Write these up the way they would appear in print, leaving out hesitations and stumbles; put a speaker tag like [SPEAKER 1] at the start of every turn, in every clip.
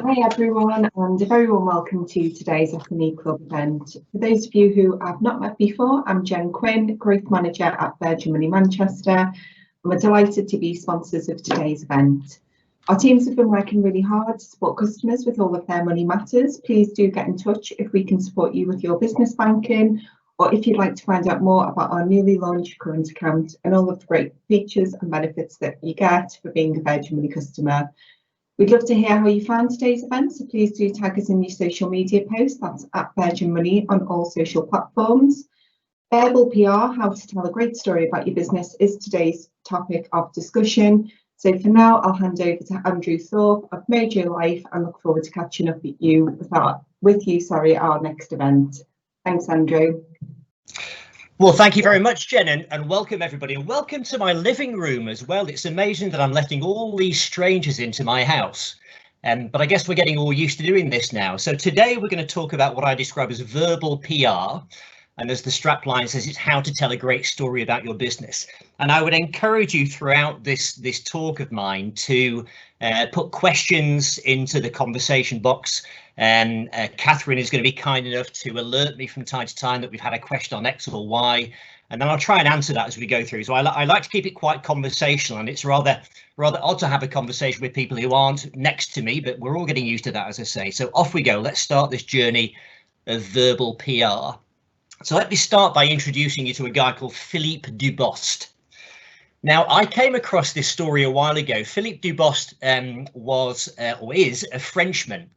[SPEAKER 1] Hi everyone, and a very warm welcome to today's SME Club event. For those of you who I've not met before, I'm Jen Quinn, Growth Manager at Virgin Money Manchester, and we're delighted to be sponsors of today's event. Our teams have been working really hard to support customers with all of their money matters. Please do get in touch if we can support you with your business banking, or if you'd like to find out more about our newly launched current account and all of the great features and benefits that you get for being a Virgin Money customer. We'd love to hear how you found today's event, so please do tag us in your social media posts. That's at Virgin Money on all social platforms. Verbal PR, how to tell a great story about your business, is today's topic of discussion. So for now, I'll hand over to Andrew Thorp of MojoLife and look forward to catching up with you at our next event. Thanks, Andrew.
[SPEAKER 2] Well, thank you very much, Jen, and welcome everybody, and welcome to my living room as well. It's amazing that I'm letting all these strangers into my house, but I guess we're getting all used to doing this now. So today we're going to talk about what I describe as verbal PR, and as the strapline says, it's how to tell a great story about your business. And I would encourage you throughout this talk of mine to put questions into the conversation box. And Catherine is going to be kind enough to alert me from time to time that we've had a question on X or Y, and then I'll try and answer that as we go through. So I like to keep it quite conversational, and it's rather odd to have a conversation with people who aren't next to me, but we're all getting used to that, as I say. So off we go. Let's start this journey of verbal PR. So let me start by introducing you to a guy called Philippe Dubost. Now, I came across this story a while ago. Philippe Dubost is a Frenchman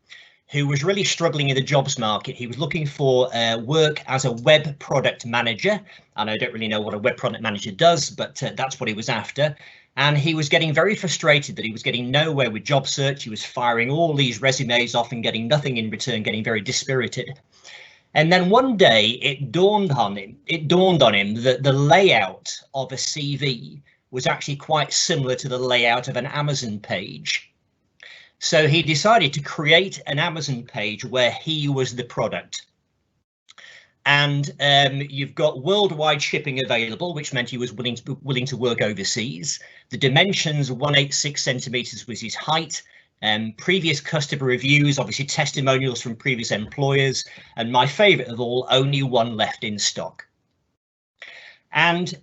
[SPEAKER 2] who was really struggling in the jobs market. He was looking for work as a web product manager, and I don't really know what a web product manager does, but that's what he was after. And he was getting very frustrated that he was getting nowhere with job search. He was firing all these resumes off and getting nothing in return, getting very dispirited. And then one day it dawned on him that the layout of a CV was actually quite similar to the layout of an Amazon page. So he decided to create an Amazon page where he was the product. And you've got worldwide shipping available, which meant he was willing to work overseas. The dimensions, 186 centimeters was his height. Previous customer reviews, obviously testimonials from previous employers, and my favorite of all, only one left in stock. And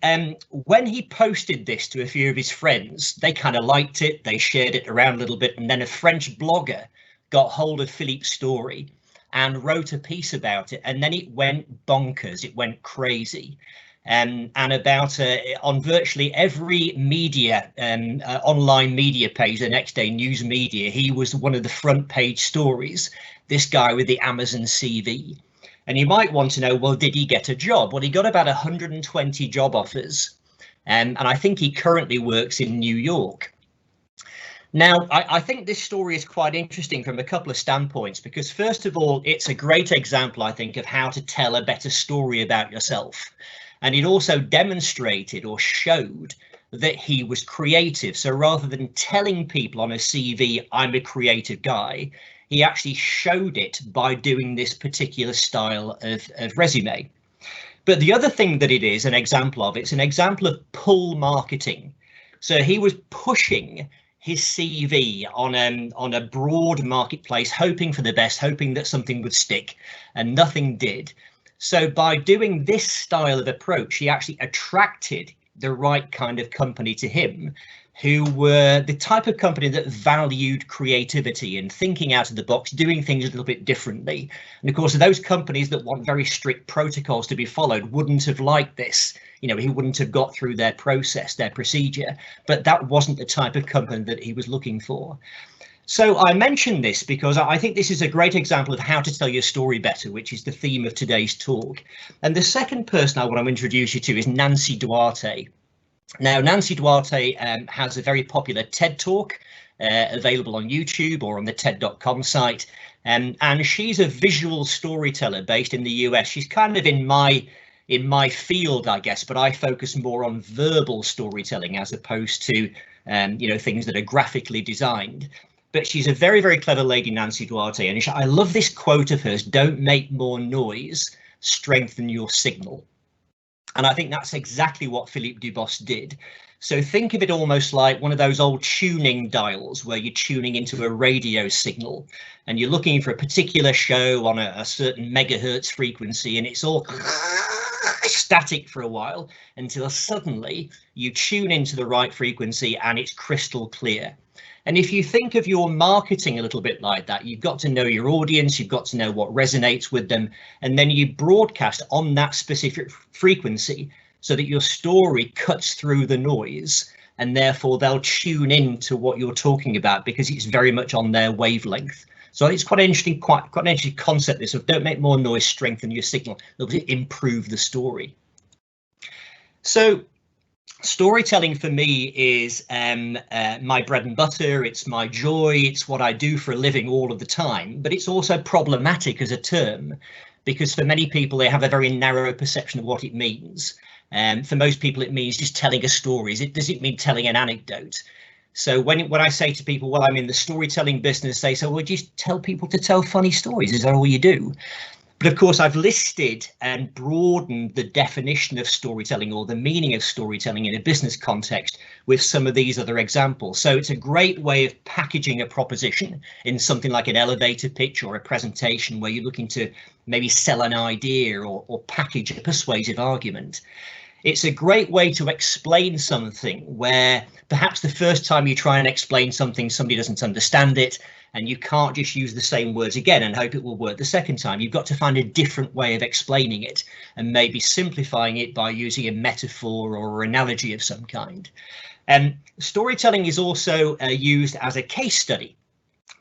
[SPEAKER 2] when he posted this to a few of his friends, they kind of liked it, they shared it around a little bit, and then a French blogger got hold of Philippe's story and wrote a piece about it, and then it went bonkers, it went crazy. And about on virtually every media online media page the next day, news media, he was one of the front page stories, this guy with the Amazon CV. And you might want to know, well, did he get a job? Well, he got about 120 job offers, and I think he currently works in New York. Now, I think this story is quite interesting from a couple of standpoints, because first of all, it's a great example, I think, of how to tell a better story about yourself. And it also demonstrated or showed that he was creative. So rather than telling people on a CV, I'm a creative guy, he actually showed it by doing this particular style of resume. But the other thing that it is an example of, it's an example of pull marketing. So he was pushing his CV on a broad marketplace, hoping for the best, hoping that something would stick, and nothing did. So by doing this style of approach, he actually attracted the right kind of company to him, who were the type of company that valued creativity and thinking out of the box, doing things a little bit differently. And of course, those companies that want very strict protocols to be followed wouldn't have liked this. You know, he wouldn't have got through their process, their procedure, but that wasn't the type of company that he was looking for. So I mention this because I think this is a great example of how to tell your story better, which is the theme of today's talk. And the second person I want to introduce you to is Nancy Duarte. Now, Nancy Duarte has a very popular TED Talk available on YouTube or on the TED.com site. And she's a visual storyteller based in the US. She's kind of in my field, I guess, but I focus more on verbal storytelling as opposed to, things that are graphically designed. But she's a very, very clever lady, Nancy Duarte. And I love this quote of hers: "Don't make more noise, strengthen your signal." And I think that's exactly what Philippe Dubost did. So think of it almost like one of those old tuning dials where you're tuning into a radio signal and you're looking for a particular show on a certain megahertz frequency, and it's all static for a while until suddenly you tune into the right frequency and it's crystal clear. And if you think of your marketing a little bit like that, you've got to know your audience, you've got to know what resonates with them, and then you broadcast on that specific frequency so that your story cuts through the noise, and therefore they'll tune in to what you're talking about because it's very much on their wavelength. So it's quite an interesting, quite an interesting concept, this of don't make more noise, strengthen your signal, it'll improve the story. So storytelling for me is my bread and butter, it's my joy, it's what I do for a living all of the time, but it's also problematic as a term because for many people they have a very narrow perception of what it means. For most people it means just telling a story. Does it mean telling an anecdote? So when I say to people, well, I'm in the storytelling business, they say, well, just tell people to tell funny stories, is that all you do? But of course, I've listed and broadened the definition of storytelling or the meaning of storytelling in a business context with some of these other examples. So it's a great way of packaging a proposition in something like an elevator pitch or a presentation where you're looking to maybe sell an idea or package a persuasive argument. It's a great way to explain something where perhaps the first time you try and explain something, somebody doesn't understand it, and you can't just use the same words again and hope it will work the second time. You've got to find a different way of explaining it and maybe simplifying it by using a metaphor or an analogy of some kind. Storytelling is also used as a case study.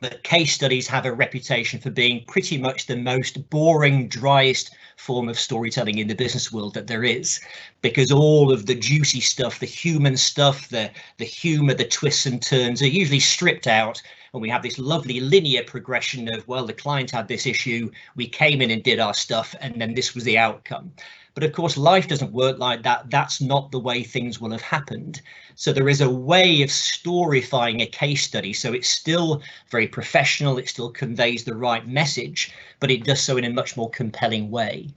[SPEAKER 2] But case studies have a reputation for being pretty much the most boring, driest form of storytelling in the business world that there is, because all of the juicy stuff, the human stuff, the humor, the twists and turns are usually stripped out. And we have this lovely linear progression of, well, the client had this issue, we came in and did our stuff, and then this was the outcome. But of course, life doesn't work like that. That's not the way things will have happened. So there is a way of storyfying a case study. So it's still very professional. It still conveys the right message, but it does so in a much more compelling way.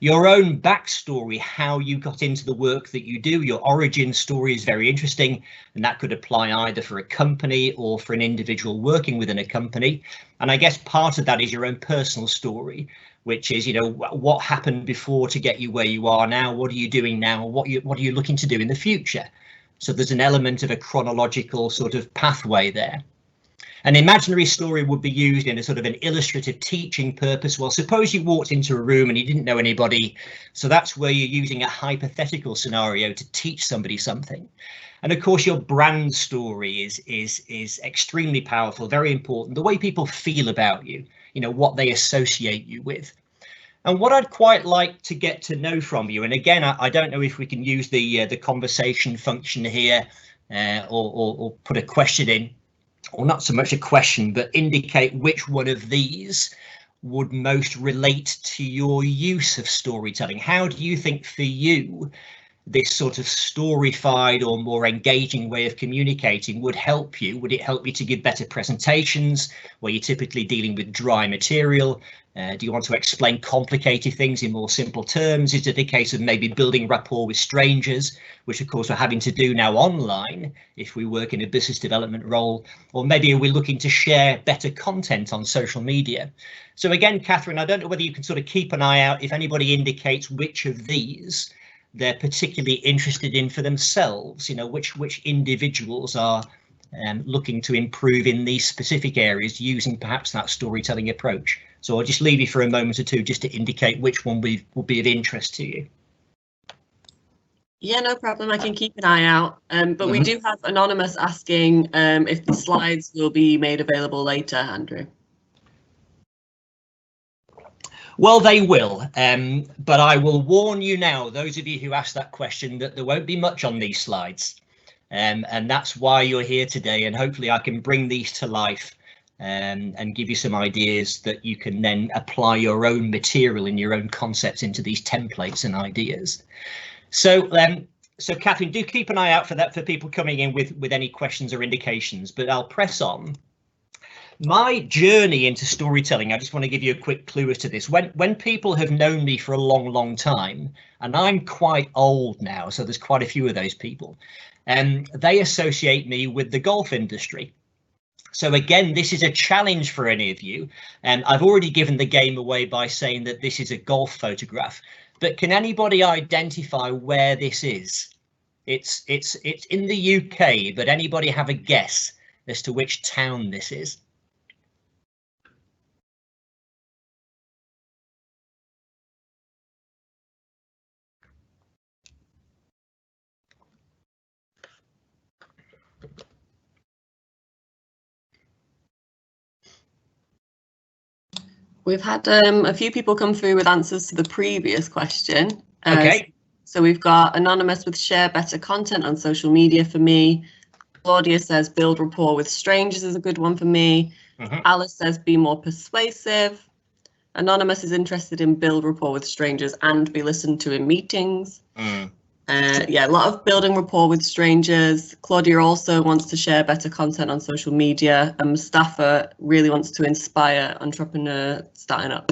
[SPEAKER 2] Your own backstory, how you got into the work that you do, your origin story is very interesting, and that could apply either for a company or for an individual working within a company. And I guess part of that is your own personal story, which is, you know, what happened before to get you where you are now, what are you doing now, what are you looking to do in the future? So there's an element of a chronological sort of pathway there. An imaginary story would be used in a sort of an illustrative teaching purpose. Well, suppose you walked into a room and you didn't know anybody. So that's where you're using a hypothetical scenario to teach somebody something. And of course, your brand story is extremely powerful, very important. The way people feel about you, you know, what they associate you with. And what I'd quite like to get to know from you, and again, I don't know if we can use the conversation function here or put a question in, or not so much a question, but indicate which one of these would most relate to your use of storytelling. How do you think for you this sort of storyfied or more engaging way of communicating would help you? Would it help you to give better presentations where you're typically dealing with dry material? Do you want to explain complicated things in more simple terms? Is it a case of maybe building rapport with strangers, which of course we're having to do now online if we work in a business development role? Or maybe are we looking to share better content on social media? So again, Catherine, I don't know whether you can sort of keep an eye out if anybody indicates which of these they're particularly interested in for themselves, you know, which individuals are looking to improve in these specific areas using perhaps that storytelling approach. So I'll just leave you for a moment or two just to indicate which one will be of interest to you.
[SPEAKER 3] Yeah, no problem. I can keep an eye out. But we do have Anonymous asking if the slides will be made available later, Andrew.
[SPEAKER 2] Well, they will, but I will warn you now, those of you who asked that question, that there won't be much on these slides. And that's why you're here today, and hopefully I can bring these to life and give you some ideas that you can then apply your own material and your own concepts into these templates and ideas. So Catherine, do keep an eye out for that, for people coming in with any questions or indications, but I'll press on. My journey into storytelling, I just want to give you a quick clue as to this. When people have known me for a long time, and I'm quite old now, so there's quite a few of those people, and they associate me with the golf industry. So again, this is a challenge for any of you. And I've already given the game away by saying that this is a golf photograph. But can anybody identify where this is? It's in the UK, but anybody have a guess as to which town this is?
[SPEAKER 3] We've had a few people come through with answers to the previous question.
[SPEAKER 2] Okay.
[SPEAKER 3] So we've got Anonymous with share better content on social media for me. Claudia says build rapport with strangers is a good one for me. Alice says be more persuasive. Anonymous is interested in build rapport with strangers and be listened to in meetings. Yeah, a lot of building rapport with strangers. Claudia also wants to share better content on social media, and Mustafa really wants to inspire entrepreneurs starting up.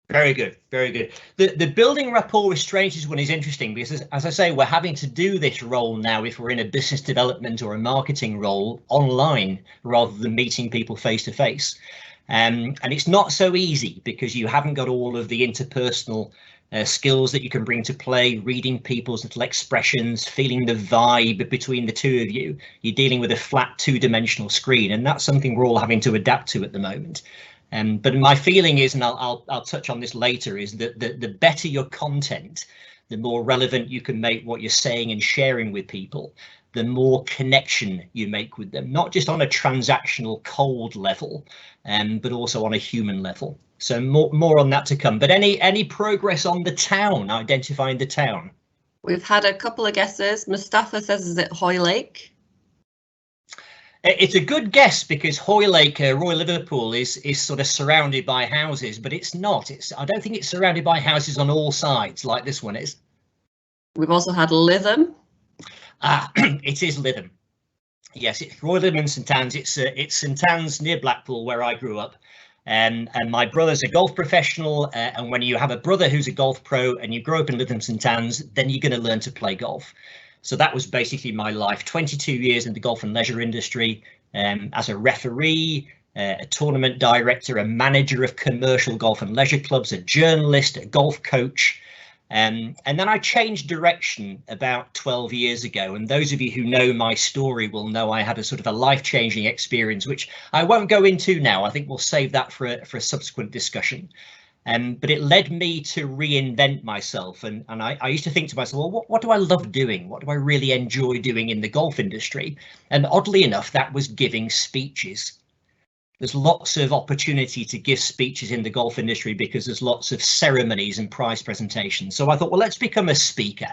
[SPEAKER 2] Very good, very good. The building rapport with strangers one is interesting because, as I say, we're having to do this role now if we're in a business development or a marketing role online rather than meeting people face to face. And it's not so easy because you haven't got all of the interpersonal skills that you can bring to play, reading people's little expressions, feeling the vibe between the two of you. You're dealing with a flat two-dimensional screen, and that's something we're all having to adapt to at the moment. But my feeling is, and I'll touch on this later, is that the better your content, the more relevant you can make what you're saying and sharing with people, the more connection you make with them, not just on a transactional cold level, but also on a human level. So more on that to come. But any progress on the town, identifying the town?
[SPEAKER 3] We've had a couple of guesses. Mustafa says, is it Hoylake?
[SPEAKER 2] It's a good guess because Hoylake, Royal Liverpool, is sort of surrounded by houses, but it's not. I don't think it's surrounded by houses on all sides like this one is.
[SPEAKER 3] We've also had Lytham.
[SPEAKER 2] It is Lytham. Yes, it's Royal Lytham and St Anne's. It's St Anne's near Blackpool, where I grew up. And my brother's a golf professional, and when you have a brother who's a golf pro and you grow up in Lytham St Anne's, then you're going to learn to play golf. So that was basically my life. 22 years in the golf and leisure industry, as a referee, a tournament director, a manager of commercial golf and leisure clubs, a journalist, a golf coach. And then I changed direction about 12 years ago. And those of you who know my story will know I had a sort of a life-changing experience, which I won't go into now. I think we'll save that for a subsequent discussion. But it led me to reinvent myself. And I used to think to myself, well, what do I love doing? What do I really enjoy doing in the golf industry? And oddly enough, that was giving speeches. There's lots of opportunity to give speeches in the golf industry because there's lots of ceremonies and prize presentations. So I thought, well, let's become a speaker.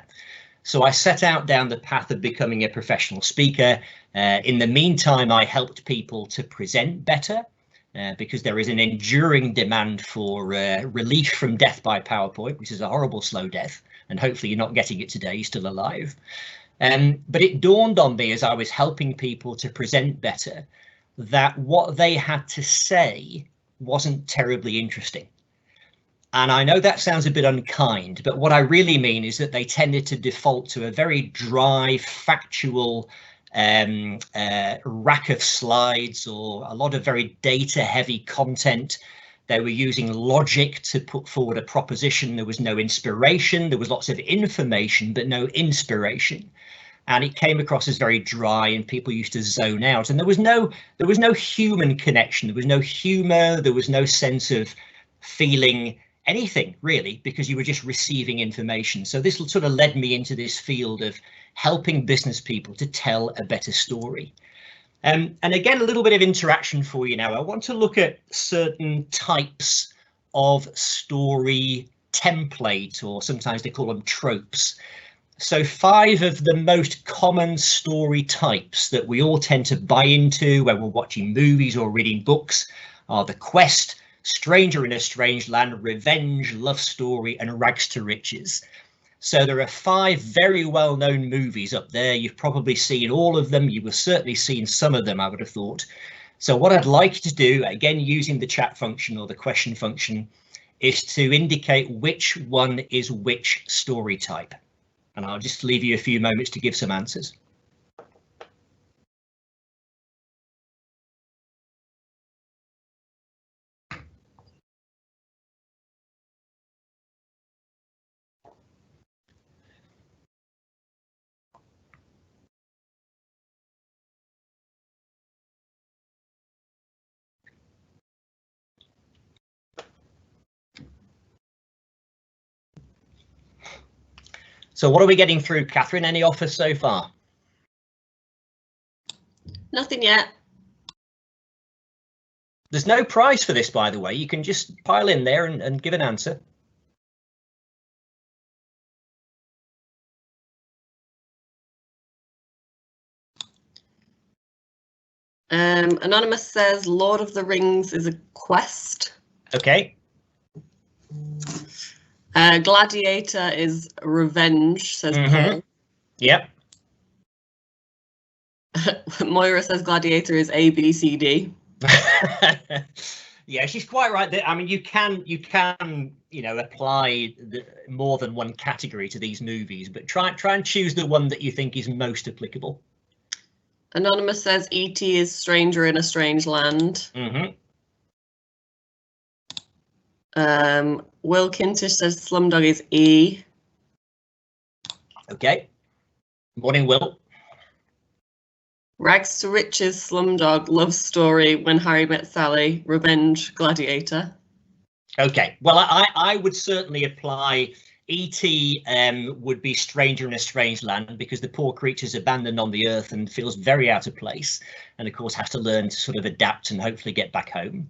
[SPEAKER 2] So I set out down the path of becoming a professional speaker. In the meantime, I helped people to present better because there is an enduring demand for relief from death by PowerPoint, which is a horrible slow death. And hopefully you're not getting it today, you're still alive. But it dawned on me as I was helping people to present better that what they had to say wasn't terribly interesting. And I know that sounds a bit unkind, but what I really mean is that they tended to default to a very dry, factual rack of slides or a lot of very data-heavy content. They were using logic to put forward a proposition. There was no inspiration. There was lots of information, but no inspiration. And it came across as very dry, and people used to zone out. And there was no human connection. There was no humor. There was no sense of feeling anything really, because you were just receiving information. So this sort of led me into this field of helping business people to tell a better story. And again, a little bit of interaction for you now. I want to look at certain types of story template, or sometimes they call them tropes. So 5 of the most common story types that we all tend to buy into when we're watching movies or reading books are the quest, stranger in a strange land, revenge, love story, and rags to riches. So there are 5 very well-known movies up there. You've probably seen all of them. You will certainly seen some of them, I would have thought. So what I'd like to do, again, using the chat function or the question function, is to indicate which one is which story type. And I'll just leave you a few moments to give some answers. So what are we getting through, Catherine? Any offers so far?
[SPEAKER 3] Nothing yet.
[SPEAKER 2] There's no prize for this, by the way. You can just pile in there and give an answer.
[SPEAKER 3] Anonymous says Lord of the Rings is a quest.
[SPEAKER 2] Okay.
[SPEAKER 3] Gladiator is revenge, says Paul.
[SPEAKER 2] Yep.
[SPEAKER 3] Moira says Gladiator is A, B, C, D.
[SPEAKER 2] Yeah, she's quite right there. I mean, you can apply more than one category to these movies, but try and choose the one that you think is most applicable.
[SPEAKER 3] Anonymous says E.T. is Stranger in a Strange Land. Will Kintish says Slumdog is E.
[SPEAKER 2] Okay. Morning, Will.
[SPEAKER 3] Rags to Riches, Slumdog, Love Story, When Harry Met Sally, Revenge, Gladiator.
[SPEAKER 2] Okay. Well, I would certainly apply E.T. Would be Stranger in a Strange Land, because the poor creature's abandoned on the earth and feels very out of place, and of course has to learn to sort of adapt and hopefully get back home.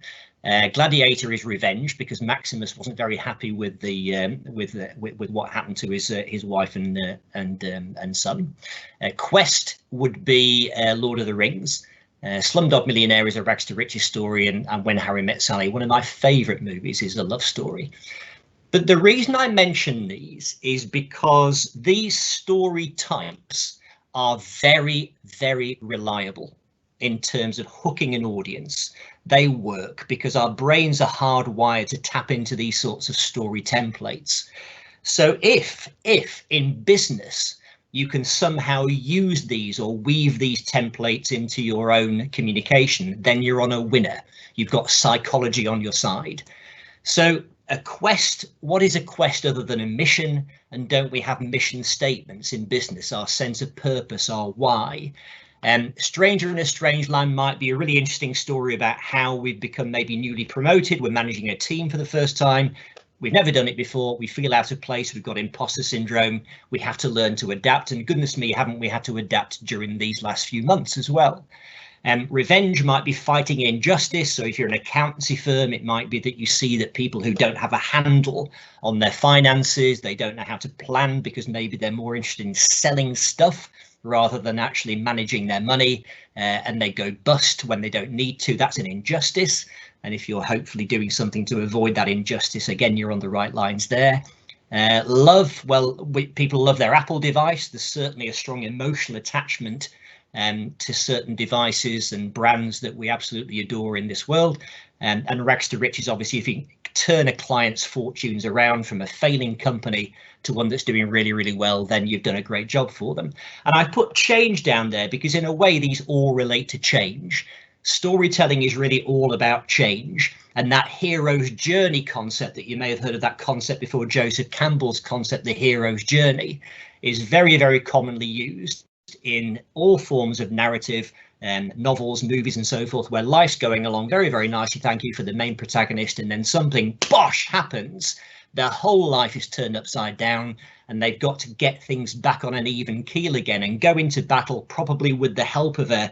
[SPEAKER 2] Gladiator is revenge, because Maximus wasn't very happy with the with what happened to his wife and son. Quest would be Lord of the Rings. Slumdog Millionaire is a rags to riches story, and When Harry Met Sally, one of my favourite movies, is a love story. But the reason I mention these is because these story types are very, very reliable in terms of hooking an audience. They work because our brains are hardwired to tap into these sorts of story templates. So if in business you can somehow use these or weave these templates into your own communication, then you're on a winner. You've got psychology on your side. So a quest, what is a quest other than a mission? And don't we have mission statements in business, our sense of purpose, our why? Stranger in a Strange Land might be a really interesting story about how we've become maybe newly promoted. We're managing a team for the first time. We've never done it before. We feel out of place. We've got imposter syndrome. We have to learn to adapt. And goodness me, haven't we had to adapt during these last few months as well? Revenge might be fighting injustice. So if you're an accountancy firm, it might be that you see that people who don't have a handle on their finances, they don't know how to plan because maybe they're more interested in selling stuff rather than actually managing their money, and they go bust when they don't need to. That's an injustice. And if you're hopefully doing something to avoid that injustice, again, you're on the right lines there. Love, well, people love their Apple device. There's certainly a strong emotional attachment to certain devices and brands that we absolutely adore in this world. And rags to riches, obviously, if you turn a client's fortunes around from a failing company to one that's doing really, really well, then you've done a great job for them. And I put change down there because in a way, these all relate to change. Storytelling is really all about change. And that hero's journey concept that you may have heard of, that concept before, Joseph Campbell's concept, the hero's journey, is very, very commonly used in all forms of narrative and novels, movies and so forth, where life's going along very, very nicely, thank you, for the main protagonist, and then something bosh happens. Their whole life is turned upside down and they've got to get things back on an even keel again and go into battle, probably with the help of a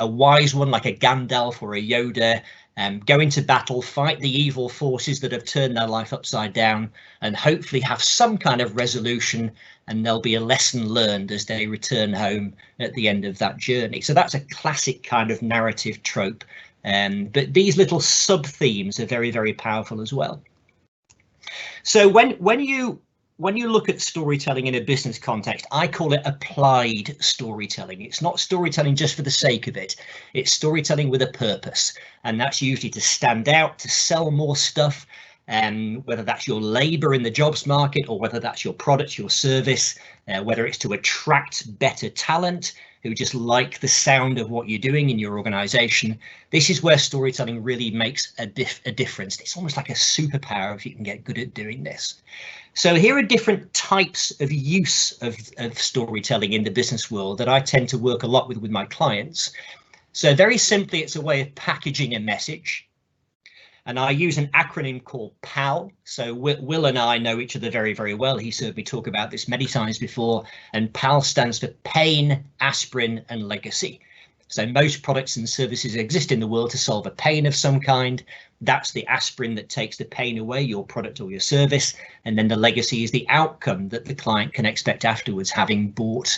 [SPEAKER 2] wise one like a Gandalf or a Yoda. Go into battle, fight the evil forces that have turned their life upside down, and hopefully have some kind of resolution, and there'll be a lesson learned as they return home at the end of that journey. So that's a classic kind of narrative trope. But these little sub themes are very, very powerful as well. So when you when you look at storytelling in a business context, I call it applied storytelling. It's not storytelling just for the sake of it. It's storytelling with a purpose. And that's usually to stand out, to sell more stuff, whether that's your labor in the jobs market or whether that's your product, your service, whether it's to attract better talent who just like the sound of what you're doing in your organization. This is where storytelling really makes a difference. It's almost like a superpower if you can get good at doing this. So here are different types of use of storytelling in the business world that I tend to work a lot with my clients. So very simply, it's a way of packaging a message. And I use an acronym called PAL. So Will and I know each other very, very well. He's heard me talk about this many times before. And PAL stands for pain, aspirin, and legacy. So most products and services exist in the world to solve a pain of some kind. That's the aspirin that takes the pain away, your product or your service. And then the legacy is the outcome that the client can expect afterwards, having bought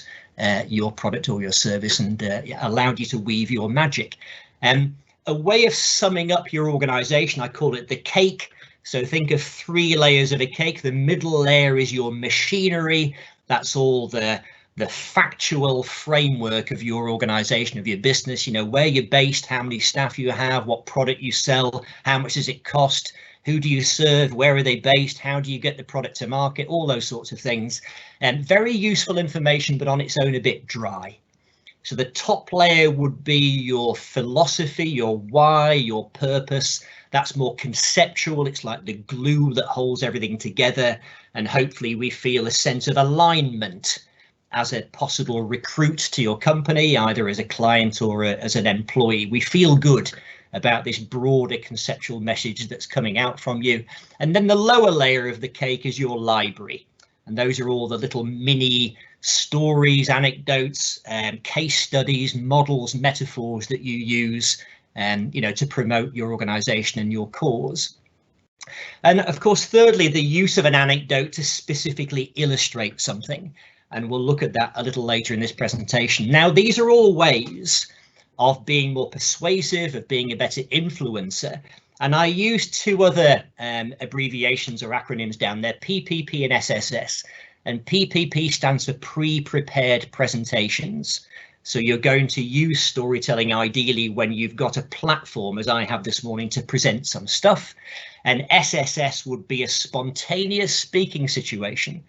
[SPEAKER 2] your product or your service and allowed you to weave your magic. A way of summing up your organization, I call it the cake. So think of 3 layers of a cake. The middle layer is your machinery. That's all the factual framework of your organization, of your business, you know, where you're based, how many staff you have, what product you sell, how much does it cost, who do you serve, where are they based, how do you get the product to market, all those sorts of things. And very useful information, but on its own a bit dry. So the top layer would be your philosophy, your why, your purpose. That's more conceptual. It's like the glue that holds everything together. And hopefully we feel a sense of alignment as a possible recruit to your company, either as a client or as an employee. We feel good about this broader conceptual message that's coming out from you. And then the lower layer of the cake is your library. And those are all the little mini stories, anecdotes, case studies, models, metaphors that you use, you know, to promote your organization and your cause. And of course, thirdly, the use of an anecdote to specifically illustrate something. And we'll look at that a little later in this presentation. Now, these are all ways of being more persuasive, of being a better influencer. And I use 2 other abbreviations or acronyms down there, PPP and SSS. And PPP stands for pre-prepared presentations. So you're going to use storytelling ideally when you've got a platform, as I have this morning, to present some stuff. And SSS would be a spontaneous speaking situation.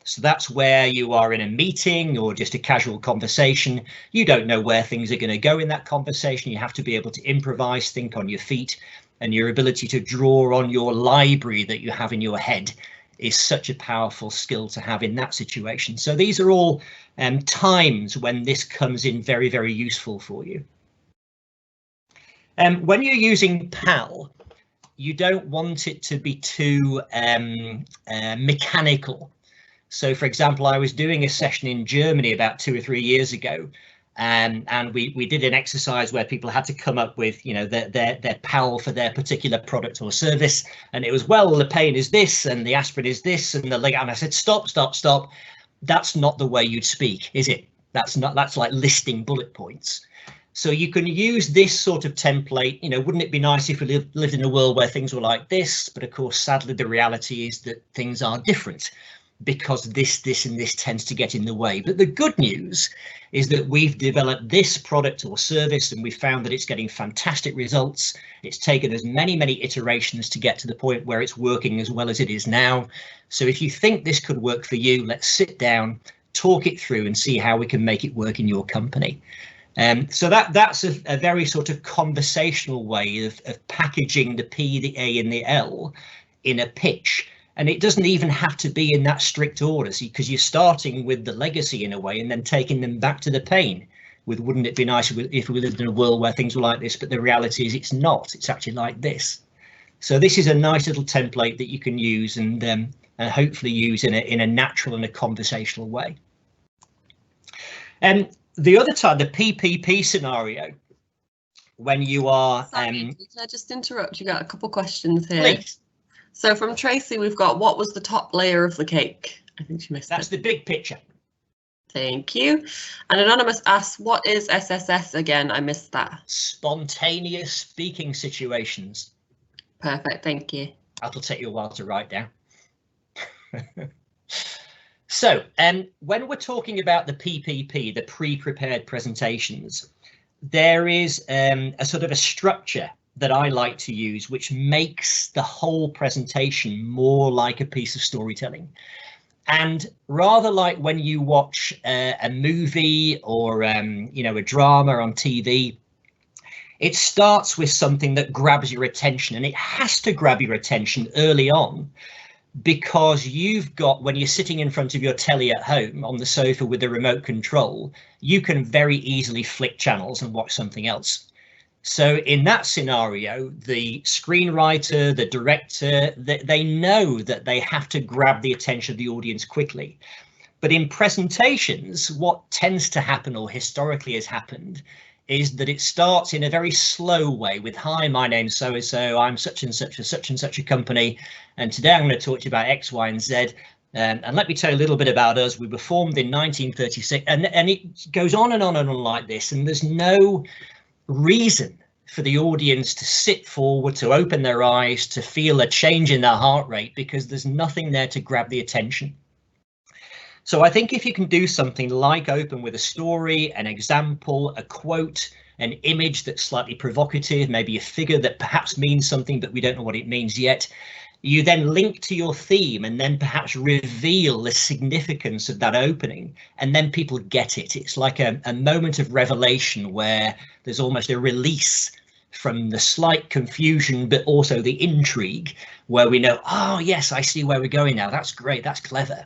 [SPEAKER 2] So that's where you are in a meeting or just a casual conversation. You don't know where things are going to go in that conversation. You have to be able to improvise, think on your feet, and your ability to draw on your library that you have in your head is such a powerful skill to have in that situation. So these are all times when this comes in very, very useful for you. When you're using PAL, you don't want it to be too mechanical. So, for example, I was doing a session in Germany about 2 or 3 years ago, and we did an exercise where people had to come up with, you know, their PAL for their particular product or service. And it was, well, the pain is this and the aspirin is this and the leg. And I said, stop. That's not the way you'd speak, is it? That's like listing bullet points. So you can use this sort of template. You know, wouldn't it be nice if we lived in a world where things were like this? But of course, sadly, the reality is that things are different, because this and this tends to get in the way. But the good news is that we've developed this product or service and we've found that it's getting fantastic results. It's taken us many iterations to get to the point where it's working as well as it is now. So if you think this could work for you, let's sit down, talk it through and see how we can make it work in your company. So that's a very sort of conversational way of packaging the P, the A and the L in a pitch. And it doesn't even have to be in that strict order, because you're starting with the legacy in a way and then taking them back to the pain with, wouldn't it be nice if we lived in a world where things were like this? But the reality is it's not. It's actually like this. So this is a nice little template that you can use and hopefully use in a natural and a conversational way. And the other time, the PPP scenario, when you are...
[SPEAKER 3] Sorry, can I just interrupt? You got a couple questions here.
[SPEAKER 2] Please.
[SPEAKER 3] So from Tracy, we've got, what was the top layer of the cake? I think she missed
[SPEAKER 2] That's
[SPEAKER 3] it.
[SPEAKER 2] the big picture.
[SPEAKER 3] Thank you. And Anonymous asks, what is SSS again? I missed that.
[SPEAKER 2] Spontaneous speaking situations.
[SPEAKER 3] Perfect, thank you.
[SPEAKER 2] That'll take you a while to write down. So, when we're talking about the PPP, the pre-prepared presentations, there is a sort of a structure that I like to use, which makes the whole presentation more like a piece of storytelling. And rather like when you watch a movie or you know, a drama on TV, it starts with something that grabs your attention, and it has to grab your attention early on, because you've got, when you're sitting in front of your telly at home on the sofa with the remote control, you can very easily flick channels and watch something else. So in that scenario, the screenwriter, the director, they know that they have to grab the attention of the audience quickly. But in presentations, what tends to happen, or historically has happened, is that it starts in a very slow way with, hi, my name's so-and-so, I'm such and such a company, and today I'm going to talk to you about X, Y, and Z. And let me tell you a little bit about us. We were formed in 1936, and it goes on and on and on like this, and there's no reason for the audience to sit forward, to open their eyes, to feel a change in their heart rate, because there's nothing there to grab the attention. So I think if you can do something like open with a story, an example, a quote, an image that's slightly provocative, maybe a figure that perhaps means something, but we don't know what it means yet, you then link to your theme and then perhaps reveal the significance of that opening, and then people get it. It's like a moment of revelation where there's almost a release from the slight confusion, but also the intrigue, where we know, oh yes, I see where we're going now. That's great, that's clever.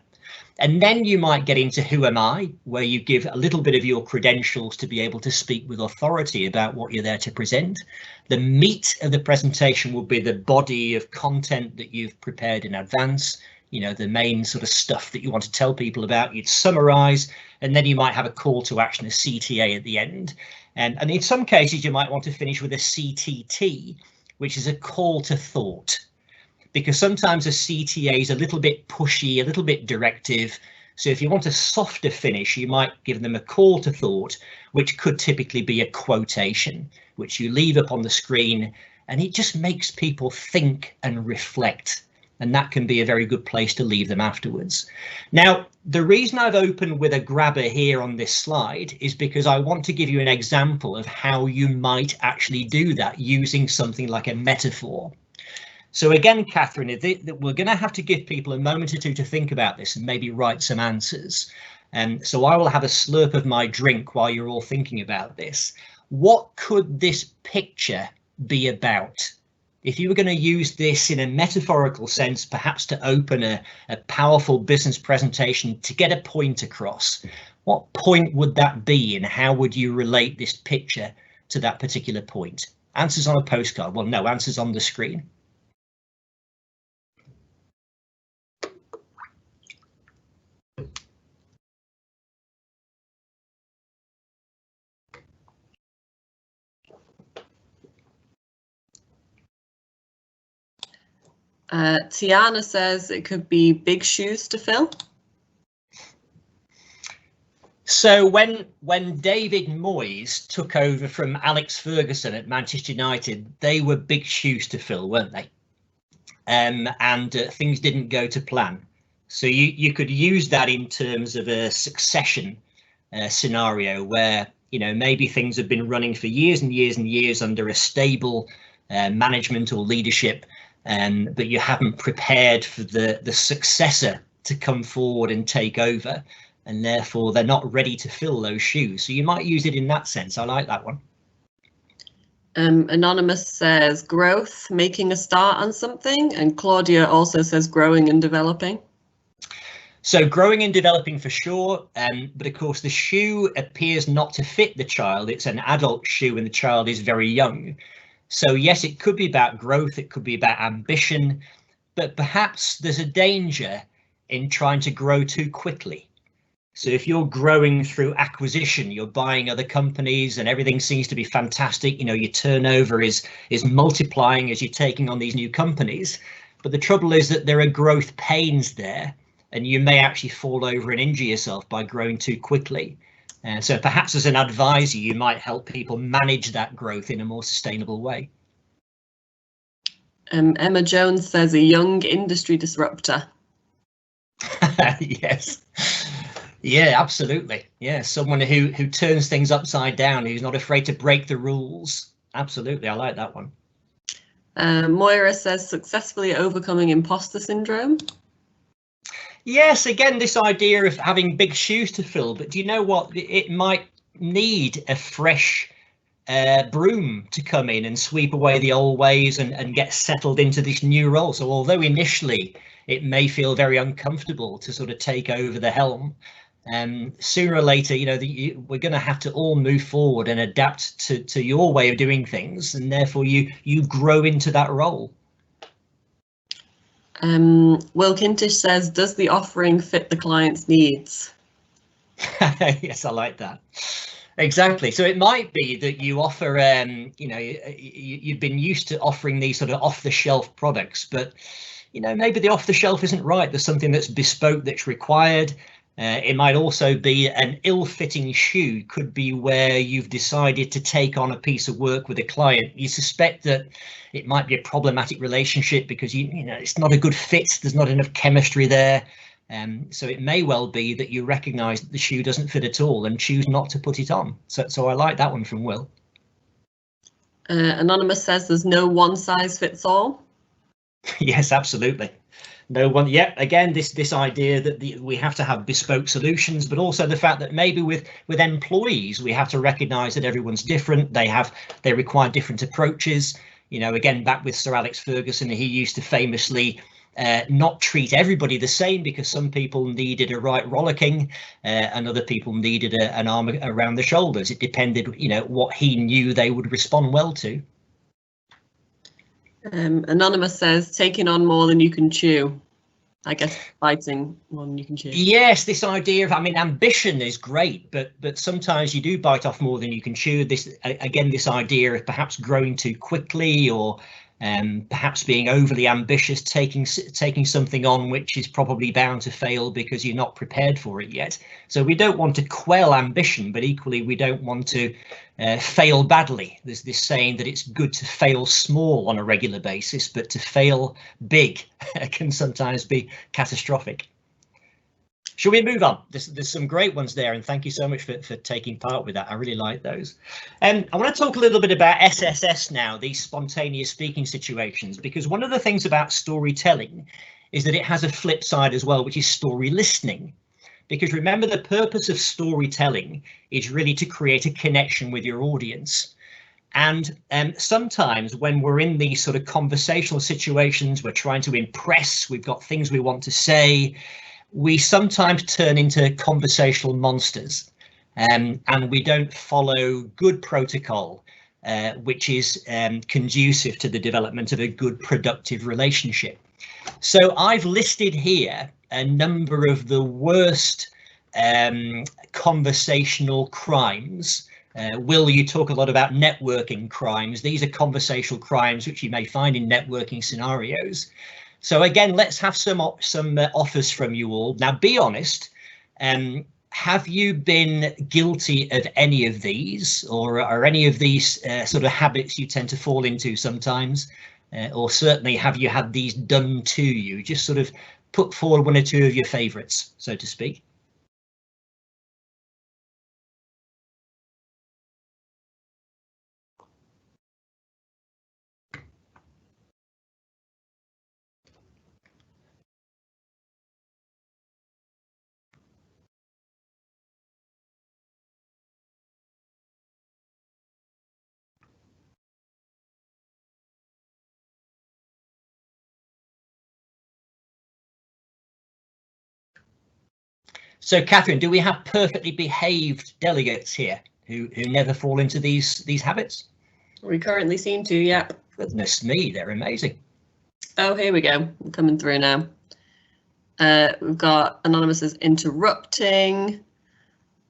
[SPEAKER 2] And then you might get into who am I, where you give a little bit of your credentials to be able to speak with authority about what you're there to present. The meat of the presentation will be the body of content that you've prepared in advance, you know, the main sort of stuff that you want to tell people about. You'd summarize, and then you might have a call to action, a CTA at the end. And in some cases, you might want to finish with a CTT, which is a call to thought, because sometimes a CTA is a little bit pushy, a little bit directive. So if you want a softer finish, you might give them a call to thought, which could typically be a quotation, which you leave up on the screen, and it just makes people think and reflect. And that can be a very good place to leave them afterwards. Now, the reason I've opened with a grabber here on this slide is because I want to give you an example of how you might actually do that using something like a metaphor. So again, Catherine, we're going to have to give people a moment or two to think about this and maybe write some answers. And so I will have a slurp of my drink while you're all thinking about this. What could this picture be about? If you were going to use this in a metaphorical sense, perhaps to open a powerful business presentation to get a point across, what point would that be, and how would you relate this picture to that particular point? Answers on a postcard? Well, no, answers on the screen.
[SPEAKER 3] Tiana says it could be big shoes to fill.
[SPEAKER 2] So when David Moyes took over from Alex Ferguson at Manchester United, they were big shoes to fill, weren't they? And things didn't go to plan. So you could use that in terms of a succession scenario where, you know, maybe things have been running for years and years and years under a stable management or leadership, but you haven't prepared for the successor to come forward and take over, and therefore they're not ready to fill those shoes. So you might use it in that sense. I like that one.
[SPEAKER 3] Anonymous says growth, making a start on something, and Claudia also says growing and developing.
[SPEAKER 2] So growing and developing for sure, but of course the shoe appears not to fit the child. It's an adult shoe and the child is very young. So yes, it could be about growth, it could be about ambition, but perhaps there's a danger in trying to grow too quickly. So if you're growing through acquisition, you're buying other companies and everything seems to be fantastic, you know, your turnover is multiplying as you're taking on these new companies. But the trouble is that there are growth pains there, and you may actually fall over and injure yourself by growing too quickly. And so perhaps as an advisor, you might help people manage that growth in a more sustainable way.
[SPEAKER 3] Emma Jones says a young industry disruptor.
[SPEAKER 2] Yes. Yeah, absolutely. Yeah, someone who turns things upside down, who's not afraid to break the rules. Absolutely, I like that one.
[SPEAKER 3] Moira says successfully overcoming imposter syndrome.
[SPEAKER 2] Yes, again, this idea of having big shoes to fill, but do you know what? It might need a fresh broom to come in and sweep away the old ways and get settled into this new role. So although initially it may feel very uncomfortable to sort of take over the helm, sooner or later, you know, we're going to have to all move forward and adapt to your way of doing things, and therefore you grow into that role.
[SPEAKER 3] Will Kintish says, does the offering fit the client's needs?
[SPEAKER 2] Yes, I like that. Exactly. So it might be that you offer, you know, you've been used to offering these sort of off-the-shelf products, but, you know, maybe the off-the-shelf isn't right. There's something that's bespoke that's required. It might also be an ill-fitting shoe, could be where you've decided to take on a piece of work with a client. You suspect that it might be a problematic relationship because, you know, it's not a good fit. There's not enough chemistry there. So it may well be that you recognise that the shoe doesn't fit at all and choose not to put it on. So I like that one from Will.
[SPEAKER 3] Anonymous says there's no one size fits all.
[SPEAKER 2] Yes, absolutely. No one. Yeah, again, this idea that we have to have bespoke solutions, but also the fact that maybe with employees, we have to recognise that everyone's different. They require different approaches. You know, again, back with Sir Alex Ferguson, he used to famously not treat everybody the same because some people needed a right rollicking and other people needed an arm around the shoulders. It depended, you know, what he knew they would respond well to.
[SPEAKER 3] Anonymous says taking on more than you can chew. I guess biting more than you can chew.
[SPEAKER 2] Yes, this idea of, I mean, ambition is great, but sometimes you do bite off more than you can chew. This idea of perhaps growing too quickly, or perhaps being overly ambitious, taking something on which is probably bound to fail because you're not prepared for it yet. So we don't want to quell ambition, but equally we don't want to fail badly. There's this saying that it's good to fail small on a regular basis, but to fail big can sometimes be catastrophic. Shall we move on? There's some great ones there, and thank you so much for taking part with that. I really like those. I want to talk a little bit about SSS now, these spontaneous speaking situations, because one of the things about storytelling is that it has a flip side as well, which is story listening. Because remember, the purpose of storytelling is really to create a connection with your audience. And sometimes when we're in these sort of conversational situations, we're trying to impress, we've got things we want to say, we sometimes turn into conversational monsters, and we don't follow good protocol, which is conducive to the development of a good, productive relationship. So I've listed here a number of the worst conversational crimes. Will, you talk a lot about networking crimes. These are conversational crimes which you may find in networking scenarios. So again, let's have some offers from you all. Now, be honest. Have you been guilty of any of these, or are any of these sort of habits you tend to fall into sometimes? Or certainly, have you had these done to you? Just sort of put forward one or two of your favourites, so to speak. So, Catherine, do we have perfectly behaved delegates here who never fall into these habits?
[SPEAKER 3] We currently seem to, yeah.
[SPEAKER 2] Goodness me, they're amazing.
[SPEAKER 3] Oh, here we go. I'm coming through now. We've got Anonymous as interrupting.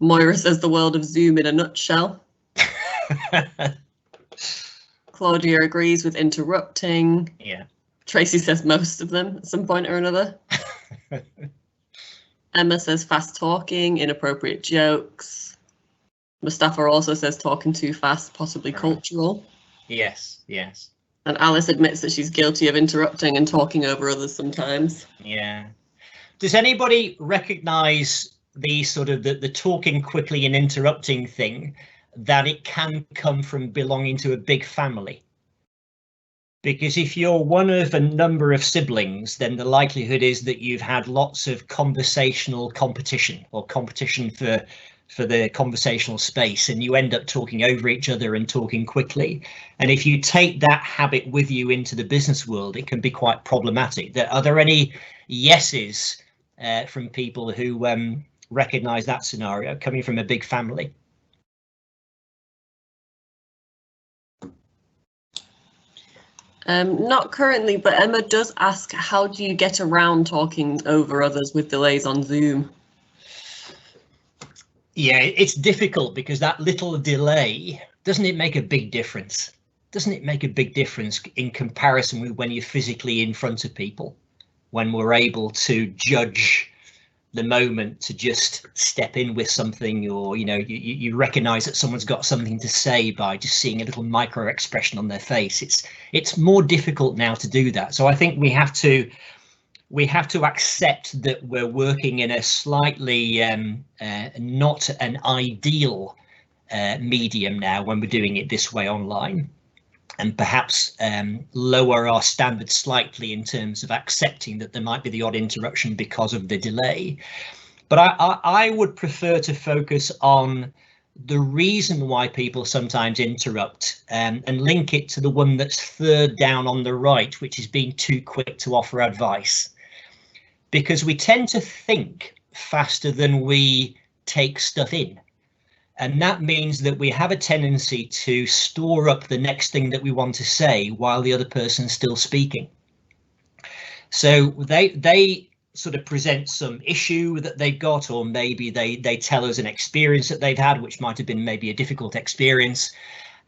[SPEAKER 3] Moira says the world of Zoom in a nutshell. Claudia agrees with interrupting.
[SPEAKER 2] Yeah.
[SPEAKER 3] Tracy says most of them at some point or another. Emma says fast talking, inappropriate jokes. Mustafa also says talking too fast, possibly cultural.
[SPEAKER 2] Yes, yes.
[SPEAKER 3] And Alice admits that she's guilty of interrupting and talking over others sometimes.
[SPEAKER 2] Yeah. Does anybody recognize the sort of the talking quickly and interrupting thing, that it can come from belonging to a big family? Because if you're one of a number of siblings, then the likelihood is that you've had lots of conversational competition, or competition for the conversational space, and you end up talking over each other and talking quickly. And if you take that habit with you into the business world, it can be quite problematic. Are there any yeses from people who recognize that scenario coming from a big family?
[SPEAKER 3] Not currently, but Emma does ask, how do you get around talking over others with delays on Zoom?
[SPEAKER 2] Yeah, it's difficult because that little delay, doesn't it make a big difference? Doesn't it make a big difference in comparison with when you're physically in front of people, when we're able to judge the moment, to just step in with something, or you recognize that someone's got something to say by just seeing a little micro expression on their face. It's more difficult now to do that. So I think we have to accept that we're working in a slightly not an ideal medium now when we're doing it this way online, and perhaps lower our standards slightly in terms of accepting that there might be the odd interruption because of the delay. But I would prefer to focus on the reason why people sometimes interrupt, and link it to the one that's third down on the right, which is being too quick to offer advice. Because we tend to think faster than we take stuff in. And that means that we have a tendency to store up the next thing that we want to say while the other person's still speaking. So they sort of present some issue that they've got, or maybe they tell us an experience that they've had, which might have been maybe a difficult experience.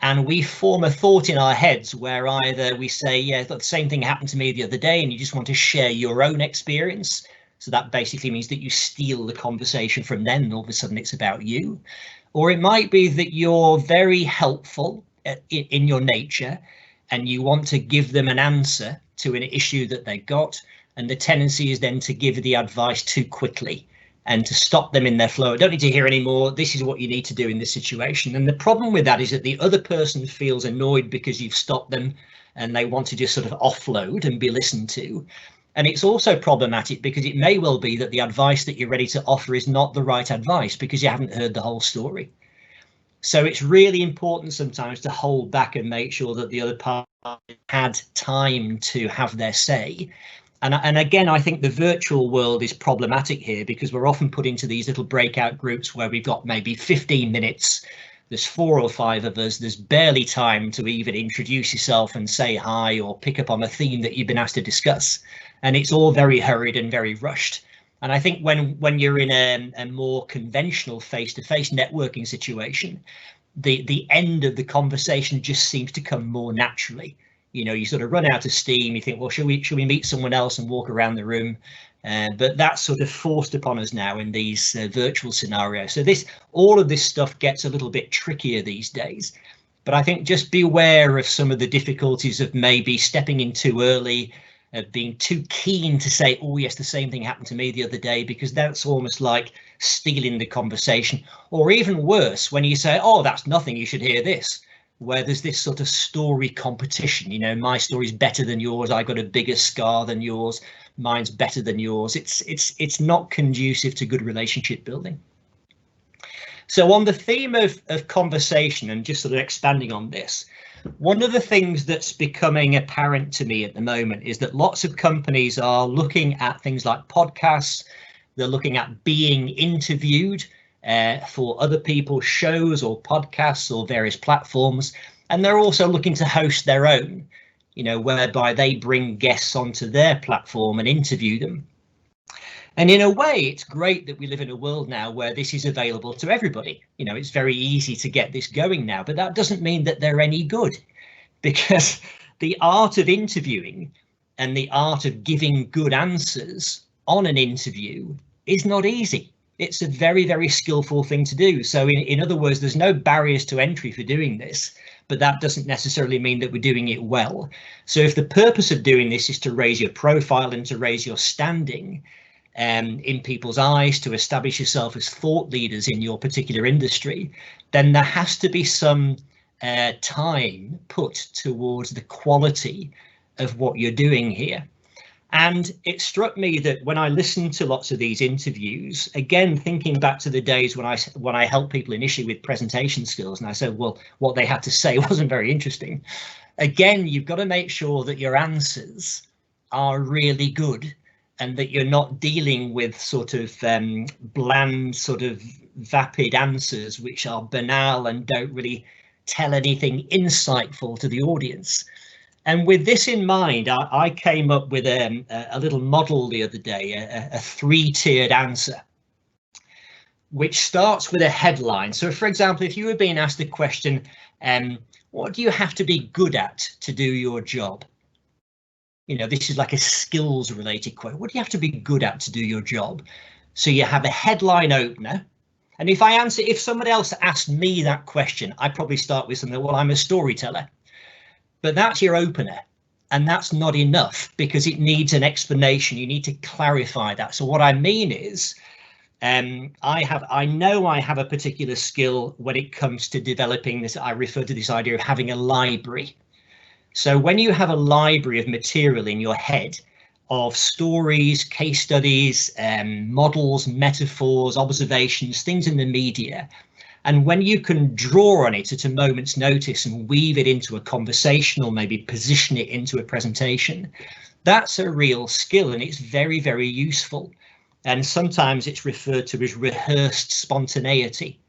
[SPEAKER 2] And we form a thought in our heads where either we say, yeah, the same thing happened to me the other day, and you just want to share your own experience. So that basically means that you steal the conversation from them, and all of a sudden it's about you. Or it might be that you're very helpful in your nature, and you want to give them an answer to an issue that they've got. And the tendency is then to give the advice too quickly and to stop them in their flow. I don't need to hear anymore. This is what you need to do in this situation. And the problem with that is that the other person feels annoyed because you've stopped them, and they want to just sort of offload and be listened to. And it's also problematic because it may well be that the advice that you're ready to offer is not the right advice because you haven't heard the whole story. So it's really important sometimes to hold back and make sure that the other party had time to have their say. And again, I think the virtual world is problematic here because we're often put into these little breakout groups where we've got maybe 15 minutes. There's 4 or 5 of us. There's barely time to even introduce yourself and say hi or pick up on a theme that you've been asked to discuss. And it's all very hurried and very rushed. And I think when you're in a more conventional face-to-face networking situation, the end of the conversation just seems to come more naturally. You sort of run out of steam. You think, well, should we meet someone else and walk around the room? But that's sort of forced upon us now in these virtual scenarios. So all of this stuff gets a little bit trickier these days. But I think just beware of some of the difficulties of maybe stepping in too early, being too keen to say, oh yes, the same thing happened to me the other day, because that's almost like stealing the conversation. Or even worse, when you say, oh, that's nothing, you should hear this, where there's this sort of story competition. My story's better than yours, I got a bigger scar than yours, mine's better than yours. It's not conducive to good relationship building. So on the theme of conversation, and just sort of expanding on this, one of the things that's becoming apparent to me at the moment is that lots of companies are looking at things like podcasts. They're looking at being interviewed for other people's shows or podcasts or various platforms. And they're also looking to host their own, whereby they bring guests onto their platform and interview them. And in a way, it's great that we live in a world now where this is available to everybody. It's very easy to get this going now, but that doesn't mean that they're any good, because the art of interviewing and the art of giving good answers on an interview is not easy. It's a very, very skillful thing to do. So in other words, there's no barriers to entry for doing this, but that doesn't necessarily mean that we're doing it well. So if the purpose of doing this is to raise your profile and to raise your standing, in people's eyes, to establish yourself as thought leaders in your particular industry, then there has to be some time put towards the quality of what you're doing here. And it struck me that when I listened to lots of these interviews, again, thinking back to the days when I helped people initially with presentation skills, and I said, well, what they had to say wasn't very interesting. Again, you've got to make sure that your answers are really good and that you're not dealing with sort of bland, sort of vapid answers, which are banal and don't really tell anything insightful to the audience. And with this in mind, I came up with a little model the other day, a three-tiered answer, which starts with a headline. So, for example, if you were being asked a question, what do you have to be good at to do your job? You know, this is like a skills related question. What do you have to be good at to do your job? So you have a headline opener. And if somebody else asked me that question, I'd probably start with something, well, I'm a storyteller. But that's your opener, and that's not enough because it needs an explanation. You need to clarify that. So what I mean is, I know I have a particular skill when it comes to developing this. I refer to this idea of having a library. So when you have a library of material in your head of stories, case studies, models, metaphors, observations, things in the media, and when you can draw on it at a moment's notice and weave it into a conversational, maybe position it into a presentation, that's a real skill, and it's very, very useful. And sometimes it's referred to as rehearsed spontaneity,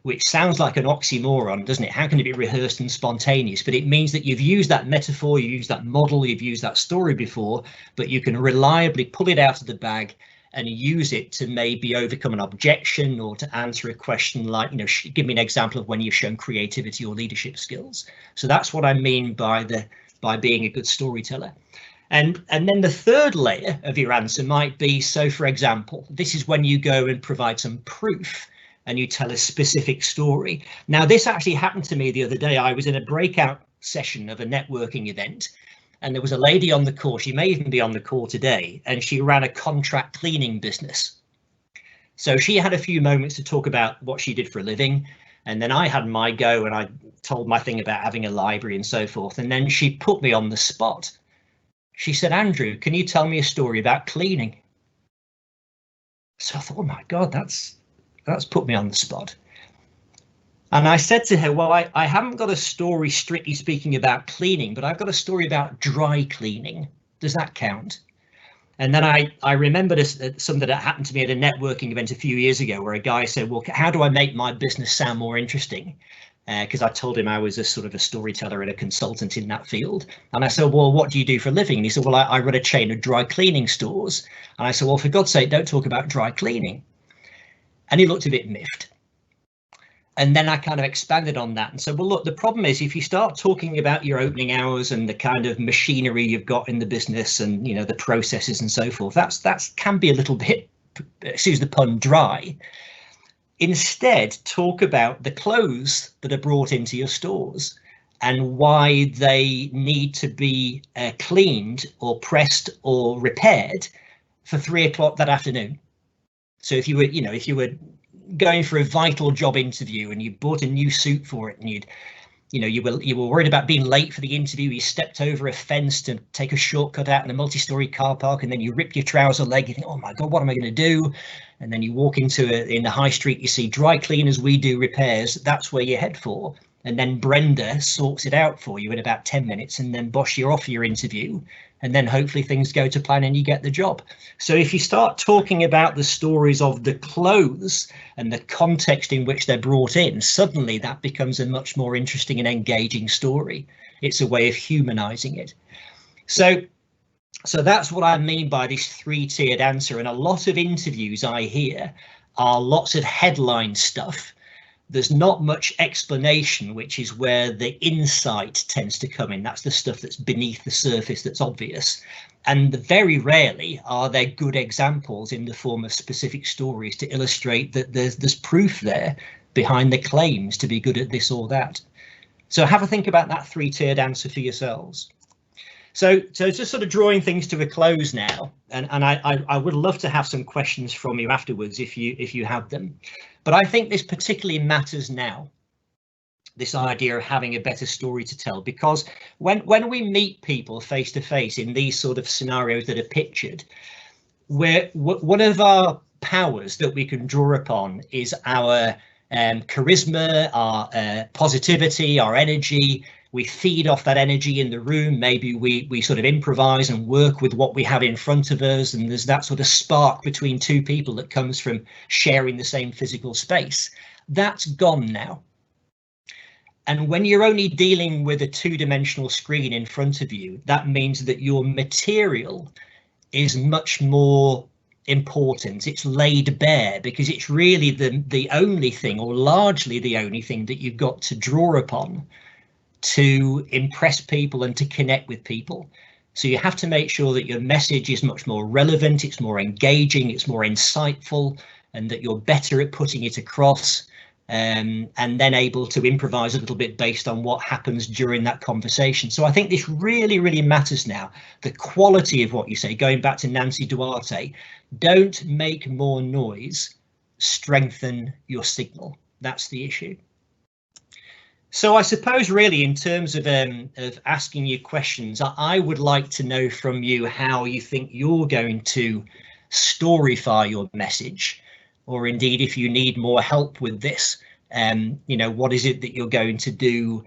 [SPEAKER 2] which sounds like an oxymoron, doesn't it? How can it be rehearsed and spontaneous? But it means that you've used that metaphor, you've used that model, you've used that story before, but you can reliably pull it out of the bag and use it to maybe overcome an objection or to answer a question like, you know, give me an example of when you've shown creativity or leadership skills. So that's what I mean by being a good storyteller. And then the third layer of your answer might be, so for example, this is when you go and provide some proof and you tell a specific story. Now, this actually happened to me the other day. I was in a breakout session of a networking event, and there was a lady on the call. She may even be on the call today, and she ran a contract cleaning business. So she had a few moments to talk about what she did for a living. And then I had my go and I told my thing about having a library and so forth. And then she put me on the spot. She said, Andrew, can you tell me a story about cleaning? So I thought, oh my God, that's put me on the spot. And I said to her, well, I haven't got a story strictly speaking about cleaning, but I've got a story about dry cleaning. Does that count? And then I remembered something that happened to me at a networking event a few years ago where a guy said, well, how do I make my business sound more interesting? Because I told him I was a sort of a storyteller and a consultant in that field. And I said, well, what do you do for a living? And he said, well, I run a chain of dry cleaning stores. And I said, well, for God's sake, don't talk about dry cleaning. And he looked a bit miffed. And then I kind of expanded on that and said, well, look, the problem is if you start talking about your opening hours and the kind of machinery you've got in the business and, you know, the processes and so forth, that can be a little bit, excuse the pun, dry. Instead, talk about the clothes that are brought into your stores and why they need to be cleaned or pressed or repaired for 3 o'clock that afternoon. So if you were going for a vital job interview and you bought a new suit for it and you were worried about being late for the interview, you stepped over a fence to take a shortcut out in a multi-story car park, and then you rip your trouser leg, you think, oh my God, what am I going to do? And then you walk in the high street, you see dry cleaners, we do repairs. That's where you head for. And then Brenda sorts it out for you in about 10 minutes, and then bosh, you're off your interview. And then hopefully things go to plan and you get the job. So if you start talking about the stories of the clothes and the context in which they're brought in, suddenly that becomes a much more interesting and engaging story. It's a way of humanizing it. So that's what I mean by this three-tiered answer. And a lot of interviews I hear are lots of headline stuff. There's not much explanation, which is where the insight tends to come in. That's the stuff that's beneath the surface that's obvious. And very rarely are there good examples in the form of specific stories to illustrate that there's proof there behind the claims to be good at this or that. So have a think about that three-tiered answer for yourselves. So just sort of drawing things to a close now, and I would love to have some questions from you afterwards if you have them. But I think this particularly matters now, this idea of having a better story to tell, because when we meet people face to face in these sort of scenarios that are pictured, one of our powers that we can draw upon is our charisma, our positivity, our energy. We feed off that energy in the room. Maybe we sort of improvise and work with what we have in front of us, and there's that sort of spark between two people that comes from sharing the same physical space. That's gone now. And when you're only dealing with a two-dimensional screen in front of you, that means that your material is much more important. It's laid bare because it's really the only thing, or largely the only thing, that you've got to draw upon to impress people and to connect with people. So you have to make sure that your message is much more relevant, it's more engaging, it's more insightful, and that you're better at putting it across, and then able to improvise a little bit based on what happens during that conversation. So I think this really matters now, the quality of what you say. Going back to Nancy Duarte, don't make more noise, strengthen your signal. That's the issue. So I suppose really in terms of asking you questions, I would like to know from you how you think you're going to storyfy your message, or indeed if you need more help with this, you know, what is it that you're going to do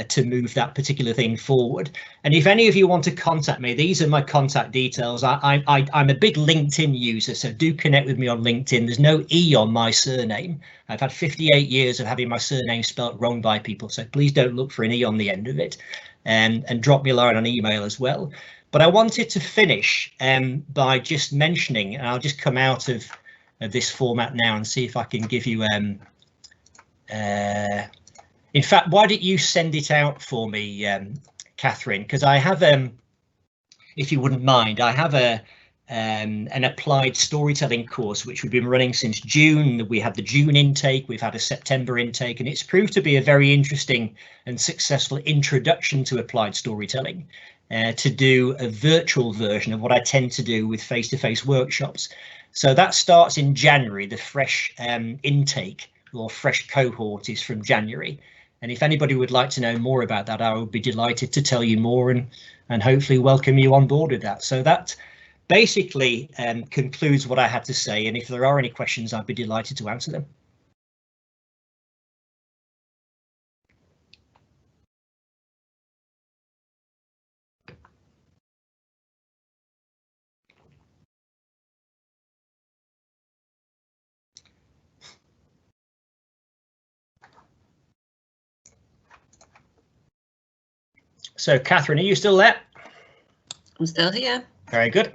[SPEAKER 2] to move that particular thing forward. And if any of you want to contact me, these are my contact details. I'm a big LinkedIn user, so do connect with me on LinkedIn. There's no E on my surname. I've had 58 years of having my surname spelt wrong by people, so please don't look for an E on the end of it, and drop me a line on email as well. But I wanted to finish by just mentioning, and I'll just come out of this format now and see if I can give you in fact, why don't you send it out for me, Catherine? Because I have, if you wouldn't mind, I have an applied storytelling course which we've been running since June. We had the June intake, we've had a September intake, and it's proved to be a very interesting and successful introduction to applied storytelling, to do a virtual version of what I tend to do with face-to-face workshops. So that starts in January. The fresh intake or fresh cohort is from January. And if anybody would like to know more about that, I would be delighted to tell you more and hopefully welcome you on board with that. So that basically concludes what I had to say. And if there are any questions, I'd be delighted to answer them. So, Catherine, are you still there?
[SPEAKER 3] I'm still here.
[SPEAKER 2] Very good. In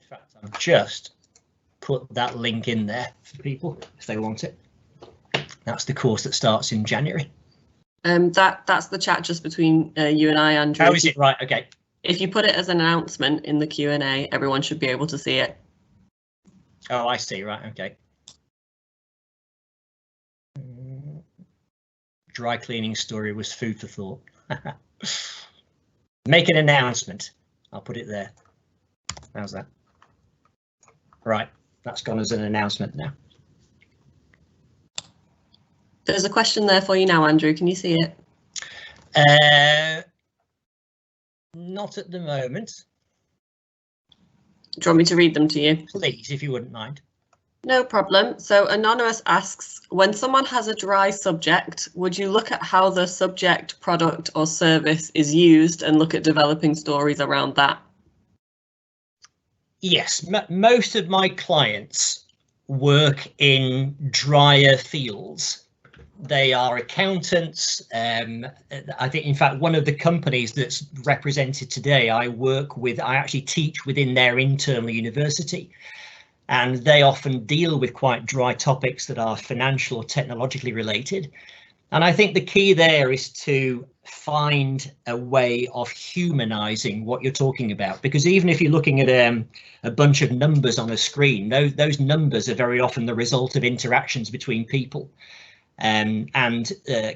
[SPEAKER 2] fact, I've just put that link in there for people if they want it. That's the course that starts in January.
[SPEAKER 3] That's the chat just between you and I, Andrew.
[SPEAKER 2] Oh, is it? Right, okay.
[SPEAKER 3] If you put it as an announcement in the Q&A, everyone should be able to see it.
[SPEAKER 2] Oh, I see. Right. OK. Dry cleaning story was food for thought. Make an announcement. I'll put it there. How's that? Right. That's gone as an announcement now.
[SPEAKER 3] There's a question there for you now, Andrew. Can you see it?
[SPEAKER 2] Not at the moment.
[SPEAKER 3] Do you want me to read them to you?
[SPEAKER 2] Please, if you wouldn't mind.
[SPEAKER 3] No problem. So Anonymous asks, when someone has a dry subject, would you look at how the subject, product or service is used and look at developing stories around that?
[SPEAKER 2] Yes, most of my clients work in drier fields. They are accountants. I think, in fact, one of the companies that's represented today, I actually teach within their internal university, and they often deal with quite dry topics that are financial or technologically related. And I think the key there is to find a way of humanizing what you're talking about, because even if you're looking at a bunch of numbers on a screen, those numbers are very often the result of interactions between people. And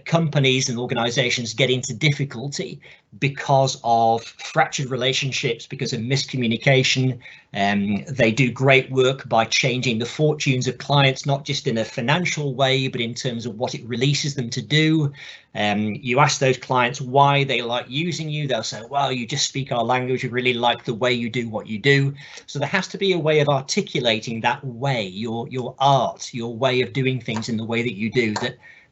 [SPEAKER 2] companies and organizations get into difficulty because of fractured relationships, because of miscommunication. They do great work by changing the fortunes of clients, not just in a financial way, but in terms of what it releases them to do. You ask those clients why they like using you, they'll say, well, you just speak our language, we really like the way you do what you do. So there has to be a way of articulating that way, your art, your way of doing things in the way that you do,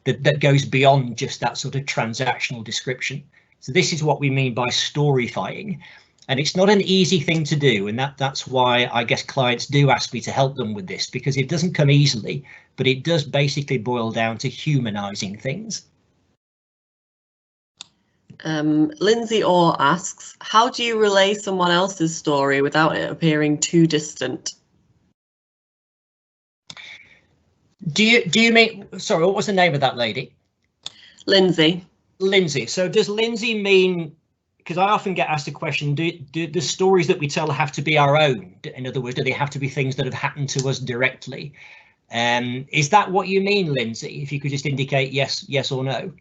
[SPEAKER 2] that goes beyond just that sort of transactional description. So this is what we mean by storyfying. And it's not an easy thing to do, and that's why I guess clients do ask me to help them with this, because it doesn't come easily, but it does basically boil down to humanizing things.
[SPEAKER 3] Lindsay Orr asks, how do you relay someone else's story without it appearing too distant?
[SPEAKER 2] Do you mean, sorry, what was the name of that lady?
[SPEAKER 3] Lindsay.
[SPEAKER 2] Lindsay. So does Lindsay mean, because I often get asked a question, do the stories that we tell have to be our own? In other words, do they have to be things that have happened to us directly? Is that what you mean, Lindsay? If you could just indicate yes or no.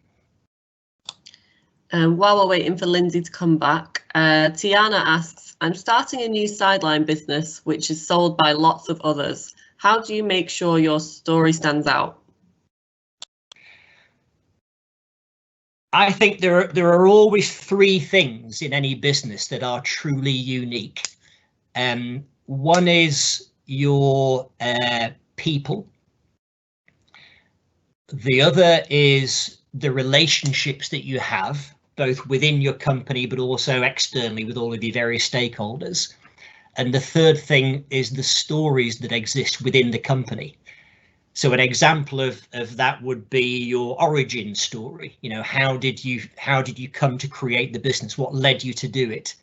[SPEAKER 3] While we're waiting for Lindsay to come back, Tiana asks, I'm starting a new sideline business which is sold by lots of others. How do you make sure your story stands out?
[SPEAKER 2] I think there are always three things in any business that are truly unique. One is your people. The other is the relationships that you have, both within your company, but also externally with all of your various stakeholders. And the third thing is the stories that exist within the company. So an example of that would be your origin story. You know, how did you come to create the business? What led you to do it?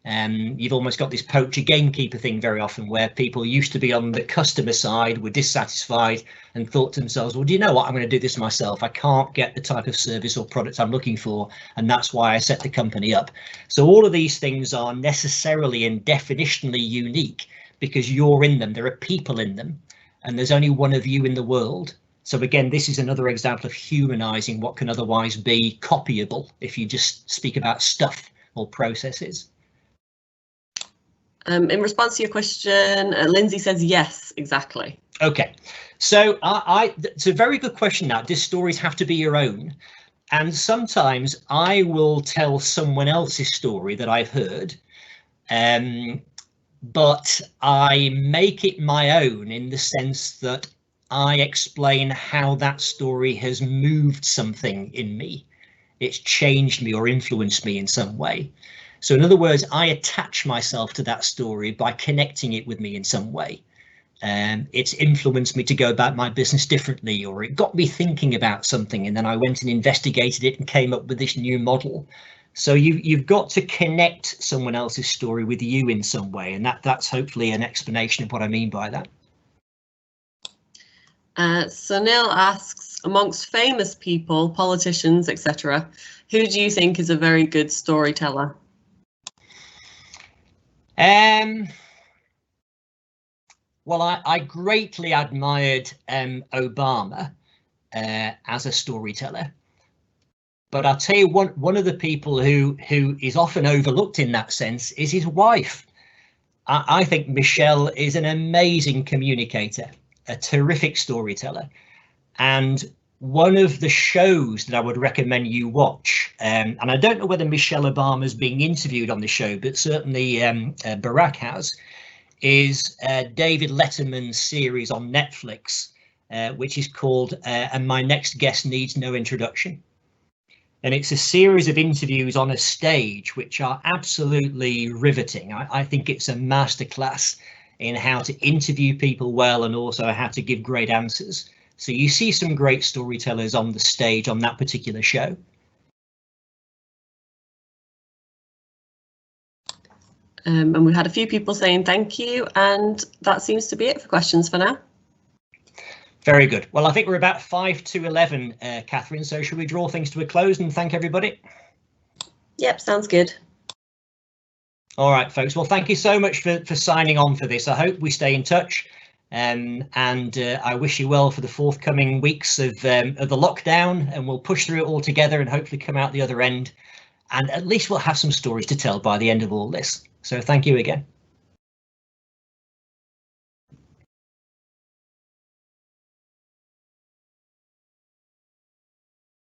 [SPEAKER 2] You've almost got this poacher gamekeeper thing very often, where people used to be on the customer side, were dissatisfied and thought to themselves, well, do you know what, I'm going to do this myself. I can't get the type of service or product I'm looking for, and that's why I set the company up. So all of these things are necessarily and definitionally unique because you're in them. There are people in them, and there's only one of you in the world. So again, this is another example of humanizing what can otherwise be copyable if you just speak about stuff or processes.
[SPEAKER 3] In response to your question, Lindsay says yes, exactly.
[SPEAKER 2] Okay, so it's a very good question now. Do stories have to be your own? And sometimes I will tell someone else's story that I've heard, but I make it my own in the sense that I explain how that story has moved something in me. It's changed me or influenced me in some way. So in other words, I attach myself to that story by connecting it with me in some way. It's influenced me to go about my business differently, or it got me thinking about something, and then I went and investigated it and came up with this new model. So you've got to connect someone else's story with you in some way, and that's hopefully an explanation of what I mean by that.
[SPEAKER 3] Sunil asks, amongst famous people, politicians, etc., who do you think is a very good storyteller?
[SPEAKER 2] Well, I greatly admired Obama as a storyteller, but I'll tell you one of the people who is often overlooked in that sense is his wife. I think Michelle is an amazing communicator, a terrific storyteller, and one of the shows that I would recommend you watch, and I don't know whether Michelle Obama is being interviewed on the show, but certainly Barack has, is David Letterman's series on Netflix, which is called And My Next Guest Needs No Introduction. And it's a series of interviews on a stage which are absolutely riveting. I think it's a masterclass in how to interview people well and also how to give great answers. So you see some great storytellers on the stage on that particular show.
[SPEAKER 3] And we had a few people saying thank you, and that seems to be it for questions for now.
[SPEAKER 2] Very good. Well, I think we're about 5 to 11, Catherine, so should we draw things to a close and thank everybody?
[SPEAKER 3] Yep, sounds good.
[SPEAKER 2] All right, folks. Well, thank you so much for signing on for this. I hope we stay in touch, and I wish you well for the forthcoming weeks of the lockdown, and we'll push through it all together and hopefully come out the other end, and at least we'll have some stories to tell by the end of all this. So thank you again.